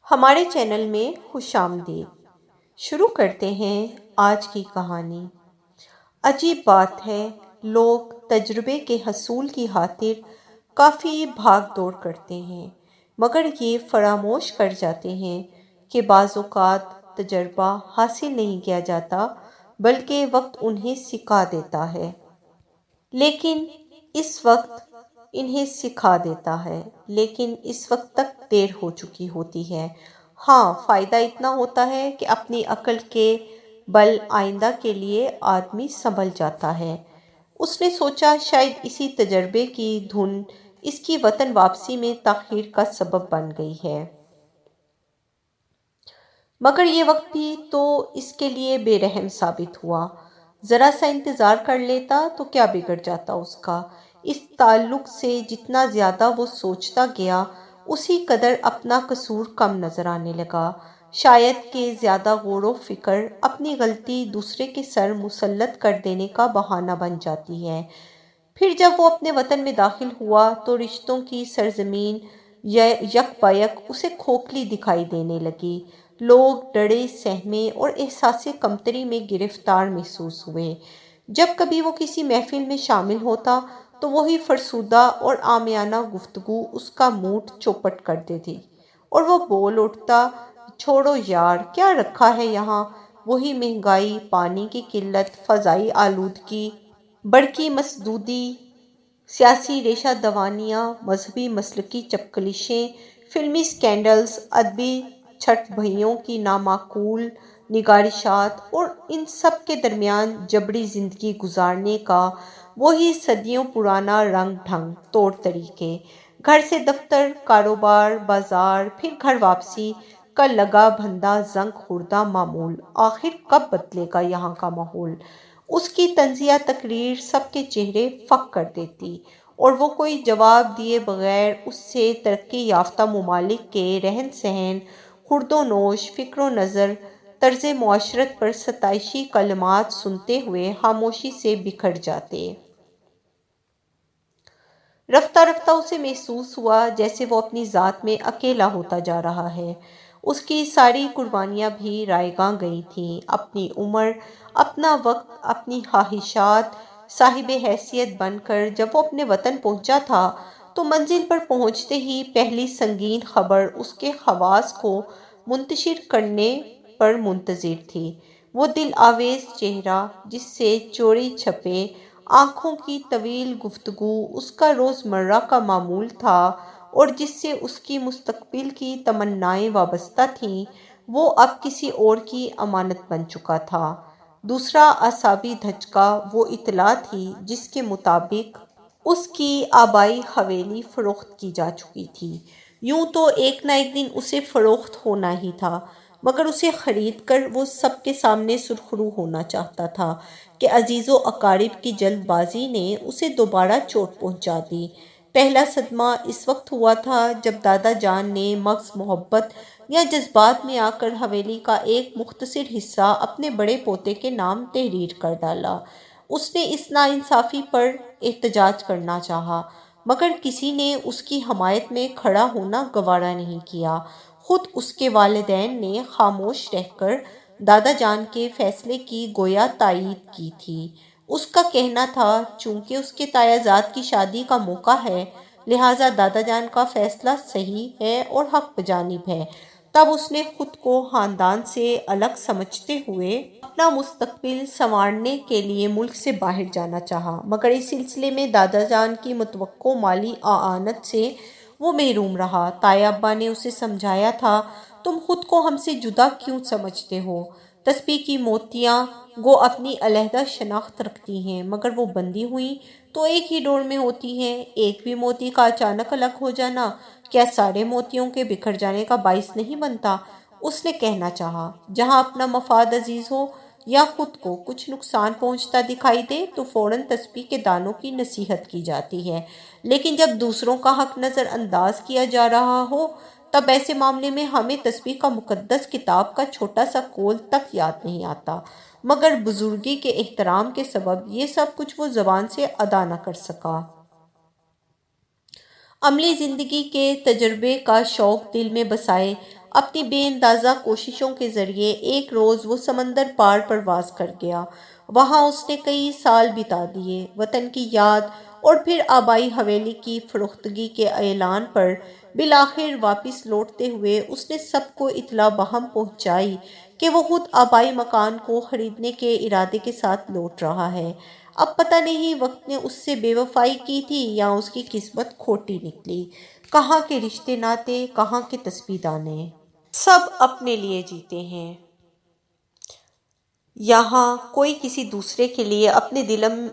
ہمارے چینل میں خوش آمدید۔ شروع کرتے ہیں آج کی کہانی۔ عجیب بات ہے، لوگ تجربے کے حصول کی خاطر کافی بھاگ دوڑ کرتے ہیں، مگر یہ فراموش کر جاتے ہیں کہ بعض اوقات تجربہ حاصل نہیں کیا جاتا بلکہ وقت انہیں سکھا دیتا ہے۔ لیکن اس وقت تک دیر ہو چکی ہوتی ہے۔ ہاں، فائدہ اتنا ہوتا ہے کہ اپنی عقل کے بل آئندہ کے لیے آدمی سنبھل جاتا ہے۔ اس نے سوچا شاید اسی تجربے کی دھن اس کی وطن واپسی میں تاخیر کا سبب بن گئی ہے۔ مگر یہ وقت بھی تو اس کے لیے بے رحم ثابت ہوا۔ ذرا سا انتظار کر لیتا تو کیا بگڑ جاتا اس کا۔ اس تعلق سے جتنا زیادہ وہ سوچتا گیا، اسی قدر اپنا قصور کم نظر آنے لگا۔ شاید کہ زیادہ غور و فکر اپنی غلطی دوسرے کے سر مسلط کر دینے کا بہانہ بن جاتی ہے۔ پھر جب وہ اپنے وطن میں داخل ہوا تو رشتوں کی سرزمین یک بہ یک اسے کھوکھلی دکھائی دینے لگی۔ لوگ ڈرے سہمے اور احساس کمتری میں گرفتار محسوس ہوئے۔ جب کبھی وہ کسی محفل میں شامل ہوتا تو وہی فرسودہ اور عامیانہ گفتگو اس کا موڈ چوپٹ کر دیتی اور وہ بول اٹھتا، چھوڑو یار، کیا رکھا ہے یہاں؟ وہی مہنگائی، پانی کی قلت، فضائی آلودگی، برقی مسدودی، سیاسی ریشہ دوانیاں، مذہبی مسلکی چپکلشیں، فلمی سکینڈلز، ادبی چھٹ بھئیوں کی نامعقول نگارشات، اور ان سب کے درمیان جبری زندگی گزارنے کا وہی صدیوں پرانا رنگ ڈھنگ، طور طریقے، گھر سے دفتر، کاروبار، بازار، پھر گھر واپسی کا لگا بھندا زنگ خوردہ معمول۔ آخر کب بدلے گا یہاں کا ماحول؟ اس کی طنزیہ تقریر سب کے چہرے فک کر دیتی اور وہ کوئی جواب دیے بغیر اس سے ترقی یافتہ ممالک کے رہن سہن، خورد و نوش، فکر و نظر، طرز معاشرت پر ستائشی کلمات سنتے ہوئے خاموشی سے بکھر جاتے۔ رفتہ رفتہ اسے محسوس ہوا جیسے وہ اپنی ذات میں اکیلا ہوتا جا رہا ہے۔ اس کی ساری قربانیاں بھی رائیگاں گئی تھیں، اپنی عمر، اپنا وقت، اپنی خواہشات۔ صاحب حیثیت بن کر جب وہ اپنے وطن پہنچا تھا تو منزل پر پہنچتے ہی پہلی سنگین خبر اس کے خواص کو منتشر کرنے پر منتظر تھی۔ وہ دل آویز چہرہ، جس سے چوری چھپے آنکھوں کی طویل گفتگو اس کا روزمرہ کا معمول تھا اور جس سے اس کی مستقبل کی تمنائیں وابستہ تھیں، وہ اب کسی اور کی امانت بن چکا تھا۔ دوسرا اعصابی دھچکا وہ اطلاع تھی جس کے مطابق اس کی آبائی حویلی فروخت کی جا چکی تھی۔ یوں تو ایک نہ ایک دن اسے فروخت ہونا ہی تھا، مگر اسے خرید کر وہ سب کے سامنے سرخرو ہونا چاہتا تھا کہ عزیز و اقارب کی جلد بازی نے اسے دوبارہ چوٹ پہنچا دی۔ پہلا صدمہ اس وقت ہوا تھا جب دادا جان نے محض محبت یا جذبات میں آ کر حویلی کا ایک مختصر حصہ اپنے بڑے پوتے کے نام تحریر کر ڈالا۔ اس نے اس ناانصافی پر احتجاج کرنا چاہا، مگر کسی نے اس کی حمایت میں کھڑا ہونا گوارا نہیں کیا۔ خود اس کے والدین نے خاموش رہ کر دادا جان کے فیصلے کی گویا تائید کی تھی۔ اس کا کہنا تھا چونکہ اس کے تایا زاد کی شادی کا موقع ہے، لہٰذا دادا جان کا فیصلہ صحیح ہے اور حق بجانب ہے۔ تب اس نے خود کو خاندان سے الگ سمجھتے ہوئے اپنا مستقبل سنوارنے کے لیے ملک سے باہر جانا چاہا، مگر اس سلسلے میں دادا جان کی متوقع مالی اعانت سے وہ محروم رہا۔ تایا ابا نے اسے سمجھایا تھا، تم خود کو ہم سے جدا کیوں سمجھتے ہو؟ تسبیح کی موتیاں گو اپنی علیحدہ شناخت رکھتی ہیں، مگر وہ بندھی ہوئی تو ایک ہی ڈور میں ہوتی ہیں۔ ایک بھی موتی کا اچانک الگ ہو جانا کیا سارے موتیوں کے بکھر جانے کا باعث نہیں بنتا؟ اس نے کہنا چاہا، جہاں اپنا مفاد عزیز ہو یا خود کو کچھ نقصان پہنچتا دکھائی دے تو فوراً تسبیح کے دانوں کی نصیحت کی جاتی ہے، لیکن جب دوسروں کا حق نظر انداز کیا جا رہا ہو تب ایسے معاملے میں ہمیں تسبیح کا مقدس کتاب کا چھوٹا سا قول تک یاد نہیں آتا، مگر بزرگی کے احترام کے سبب یہ سب کچھ وہ زبان سے ادا نہ کر سکا۔ عملی زندگی کے تجربے کا شوق دل میں بسائے اپنی بے اندازہ کوششوں کے ذریعے ایک روز وہ سمندر پار پرواز کر گیا۔ وہاں اس نے کئی سال بتا دیے، وطن کی یاد اور پھر آبائی حویلی کی فروختگی کے اعلان پر بالآخر واپس لوٹتے ہوئے اس نے سب کو اطلاع بہم پہنچائی کہ وہ خود آبائی مکان کو خریدنے کے ارادے کے ساتھ لوٹ رہا ہے۔ اب پتہ نہیں وقت نے اس سے بے وفائی کی تھی یا اس کی قسمت کھوٹی نکلی۔ کہاں کے رشتے ناتے، کہاں کے تسبیح دانے، سب اپنے لیے جیتے ہیں۔ یہاں کوئی کسی دوسرے کے لیے اپنے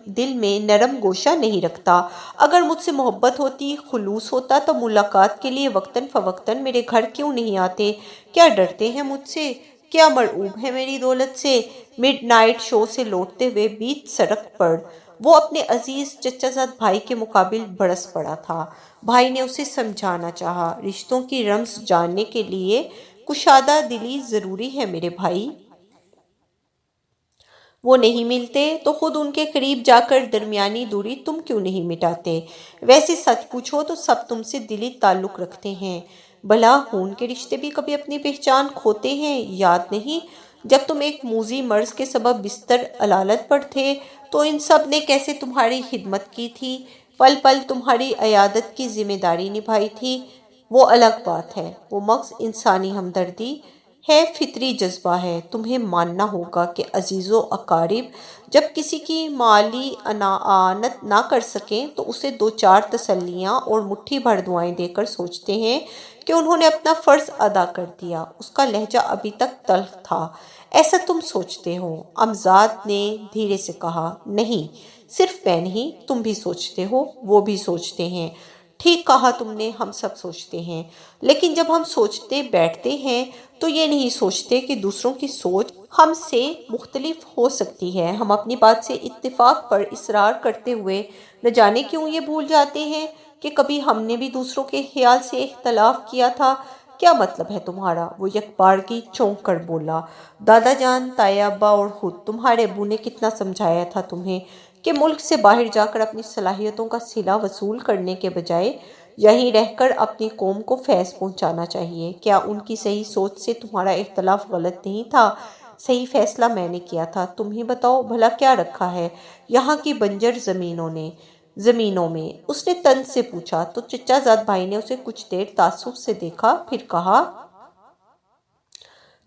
دل میں نرم گوشہ نہیں رکھتا۔ اگر مجھ سے محبت ہوتی، خلوص ہوتا تو ملاقات کے لیے وقتاً فوقتاً میرے گھر کیوں نہیں آتے؟ کیا ڈرتے ہیں مجھ سے؟ کیا مرعوب ہیں میری دولت سے؟ مڈ نائٹ شو سے لوٹتے ہوئے بیچ سڑک پر وہ اپنے عزیز چچا زاد بھائی کے مقابل برس پڑا تھا۔ بھائی نے اسے سمجھانا چاہا، رشتوں کی رمز جاننے کے لیے کشادہ دلی ضروری ہے میرے بھائی۔ وہ نہیں ملتے تو خود ان کے قریب جا کر درمیانی دوری تم کیوں نہیں مٹاتے؟ ویسے سچ پوچھو تو سب تم سے دلی تعلق رکھتے ہیں۔ بھلا خون کے رشتے بھی کبھی اپنی پہچان کھوتے ہیں؟ یاد نہیں جب تم ایک موذی مرض کے سبب بستر علالت پر تھے تو ان سب نے کیسے تمہاری خدمت کی تھی، پل پل تمہاری عیادت کی ذمہ داری نبھائی تھی؟ وہ الگ بات ہے، وہ محض انسانی ہمدردی ہے، فطری جذبہ ہے۔ تمہیں ماننا ہوگا کہ عزیز و اقارب جب کسی کی مالی اعانت نہ کر سکیں تو اسے دو چار تسلیاں اور مٹھی بھر دعائیں دے کر سوچتے ہیں کہ انہوں نے اپنا فرض ادا کر دیا۔ اس کا لہجہ ابھی تک تلخ تھا۔ ایسا تم سوچتے ہو؟ امزاد نے دھیرے سے کہا۔ نہیں، صرف میں نہیں، تم بھی سوچتے ہو، وہ بھی سوچتے ہیں۔ ٹھیک کہا تم نے، ہم سب سوچتے ہیں، لیکن جب ہم سوچتے بیٹھتے ہیں تو یہ نہیں سوچتے کہ دوسروں کی سوچ ہم سے مختلف ہو سکتی ہے۔ ہم اپنی بات سے اتفاق پر اصرار کرتے ہوئے نہ جانے کیوں یہ بھول جاتے ہیں کہ کبھی ہم نے بھی دوسروں کے خیال سے اختلاف کیا تھا۔ کیا مطلب ہے تمہارا؟ وہ یکبارگی چونک کر بولا۔ دادا جان، تایا ابا اور خود تمہارے ابو نے کتنا سمجھایا تھا تمہیں کہ ملک سے باہر جا کر اپنی صلاحیتوں کا صلہ وصول کرنے کے بجائے یہیں رہ کر اپنی قوم کو فیض پہنچانا چاہیے۔ کیا ان کی صحیح سوچ سے تمہارا اختلاف غلط نہیں تھا؟ صحیح فیصلہ میں نے کیا تھا، تم ہی بتاؤ بھلا کیا رکھا ہے یہاں کی بنجر زمینوں میں؟ اس نے طنز سے پوچھا تو چچا زاد بھائی نے اسے کچھ دیر تعصب سے دیکھا، پھر کہا،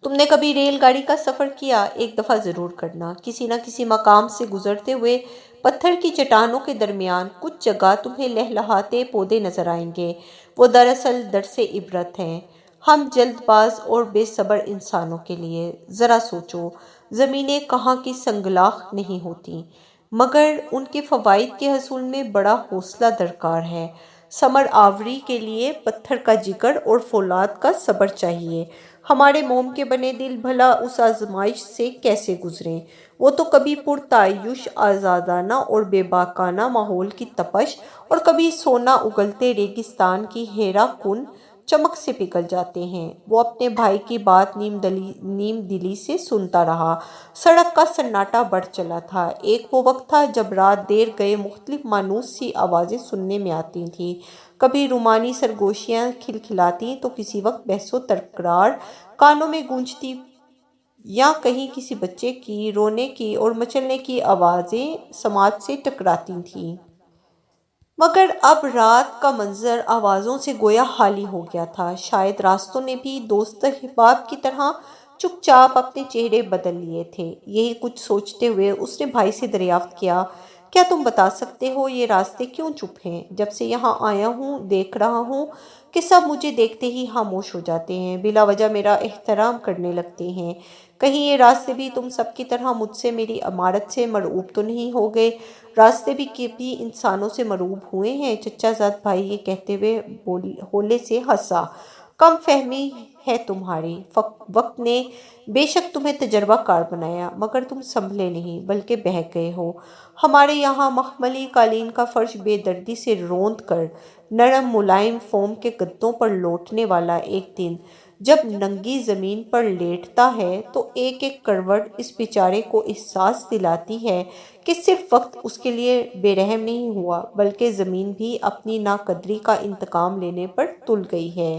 تم نے کبھی ریل گاڑی کا سفر کیا؟ ایک دفعہ ضرور کرنا۔ کسی نہ کسی مقام سے گزرتے ہوئے پتھر کی چٹانوں کے درمیان کچھ جگہ تمہیں لہلہاتے پودے نظر آئیں گے، وہ دراصل درس عبرت ہیں ہم جلد باز اور بے صبر انسانوں کے لیے۔ ذرا سوچو، زمینیں کہاں کی سنگلاخ نہیں ہوتی، مگر ان کے فوائد کے حصول میں بڑا حوصلہ درکار ہے۔ ثمر آوری کے لیے پتھر کا جگر اور فولاد کا صبر چاہیے۔ ہمارے موم کے بنے دل بھلا اس آزمائش سے کیسے گزریں؟ وہ تو کبھی پرتعیش آزادانہ اور بے باکانہ ماحول کی تپش اور کبھی سونا اگلتے ریگستان کی حیرہ کن چمک سے پگھل جاتے ہیں۔ وہ اپنے بھائی کی بات نیم دلی سے سنتا رہا۔ سڑک کا سناٹا بڑھ چلا تھا۔ ایک وہ وقت تھا جب رات دیر گئے مختلف مانوس سی آوازیں سننے میں آتی تھیں، کبھی رومانی سرگوشیاں کھلکھلاتی تو کسی وقت بحث و تکرار کانوں میں گونجتی، یا کہیں کسی بچے کی رونے کی اور مچلنے کی آوازیں سماعت سے ٹکراتی تھیں۔ مگر اب رات کا منظر آوازوں سے گویا خالی ہو گیا تھا۔ شاید راستوں نے بھی دوست احباب کی طرح چپ چاپ اپنے چہرے بدل لیے تھے۔ یہی کچھ سوچتے ہوئے اس نے بھائی سے دریافت کیا، کیا تم بتا سکتے ہو یہ راستے کیوں چپ ہیں؟ جب سے یہاں آیا ہوں دیکھ رہا ہوں کہ سب مجھے دیکھتے ہی خاموش ہو جاتے ہیں، بلا وجہ میرا احترام کرنے لگتے ہیں۔ کہیں یہ راستے بھی تم سب کی طرح مجھ سے، میری عمارت سے مرعوب تو نہیں ہو گئے؟ راستے بھی کبھی انسانوں سے مرعوب ہوئے ہیں؟ چچا زاد بھائی یہ کہتے ہوئے ہولے سے ہنسا۔ کم فہمی ہے تمہاری۔ وقت نے بے شک تمہیں تجربہ کار بنایا، مگر تم سنبھلے نہیں بلکہ بہک گئے ہو۔ ہمارے یہاں مخملی قالین کا فرش بے دردی سے روند کر نرم ملائم فوم کے گدوں پر لوٹنے والا ایک دن جب ننگی زمین پر لیٹتا ہے تو ایک ایک کروٹ اس بیچارے کو احساس دلاتی ہے کہ صرف وقت اس کے لیے بے رحم نہیں ہوا، بلکہ زمین بھی اپنی ناقدری کا انتقام لینے پر تل گئی ہے۔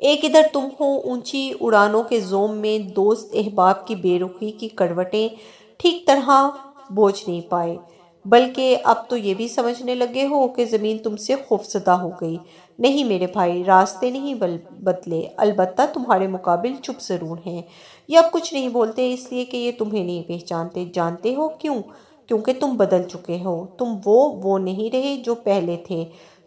ایک ادھر تم ہو اونچی اڑانوں کے زوم میں دوست احباب کی بے رخی کی کروٹیں ٹھیک طرح بوجھ نہیں پائے، بلکہ اب تو یہ بھی سمجھنے لگے ہو کہ زمین تم سے خوفزدہ ہو گئی۔ نہیں میرے بھائی، راستے نہیں بدلے، البتہ تمہارے مقابل چپ ضرور ہیں۔ یہ اب کچھ نہیں بولتے اس لیے کہ یہ تمہیں نہیں پہچانتے۔ جانتے ہو کیوں؟ کیونکہ تم بدل چکے ہو، تم وہ نہیں رہے جو پہلے تھے۔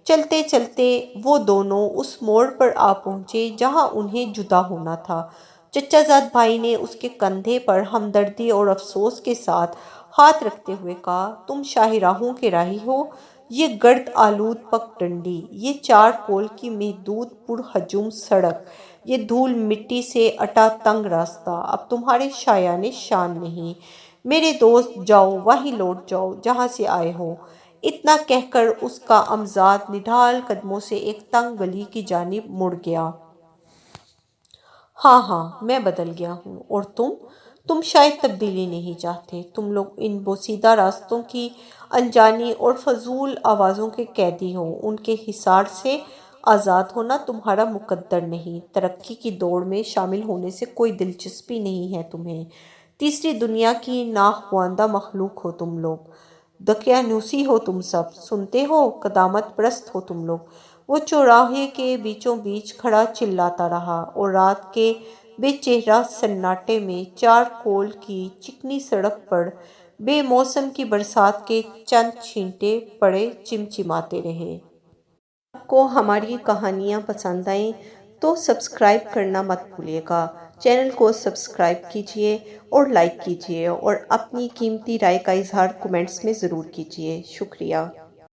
چلتے چلتے وہ دونوں اس موڑ پر آ پہنچے جہاں انہیں جدا ہونا تھا۔ چچا زاد بھائی نے اس کے کندھے پر ہمدردی اور افسوس کے ساتھ ہاتھ رکھتے ہوئے کہا، تم شاہراہوں کے راہی ہو؟ یہ گرد آلود پگ ڈنڈی، یہ چار کول کی محدود پرہجوم سڑک، یہ دھول مٹی سے اٹا تنگ راستہ اب تمہارے شایان شان نہیں۔ میرے دوست جاؤ، وہیں لوٹ جاؤ جہاں سے آئے ہو۔ اتنا کہہ کر اس کا امزاد نڈھال قدموں سے ایک تنگ گلی کی جانب مڑ گیا۔ ہاں ہاں، میں بدل گیا ہوں، اور تم شاید تبدیلی نہیں چاہتے۔ تم لوگ ان بوسیدہ راستوں کی انجانی اور فضول آوازوں کے قیدی ہو۔ ان کے حصار سے آزاد ہونا تمہارا مقدر نہیں۔ ترقی کی دوڑ میں شامل ہونے سے کوئی دلچسپی نہیں ہے تمہیں۔ تیسری دنیا کی ناخواندہ مخلوق ہو تم لوگ، دقیانوسی ہو تم سب، سنتے ہو؟ قدامت پرست ہو تم لوگ۔ وہ چوراہے کے بیچوں بیچ کھڑا چلاتا رہا، اور رات کے بے چہرہ سناٹے میں چار کول کی چکنی سڑک پر بے موسم کی برسات کے چند چھینٹے پڑے چمچماتے رہے۔ آپ کو ہماری کہانیاں پسند آئیں تو سبسکرائب کرنا مت بھولیے گا۔ چینل کو سبسکرائب کیجیے اور لائک کیجیے، اور اپنی قیمتی رائے کا اظہار کمنٹس میں ضرور کیجیے۔ شکریہ۔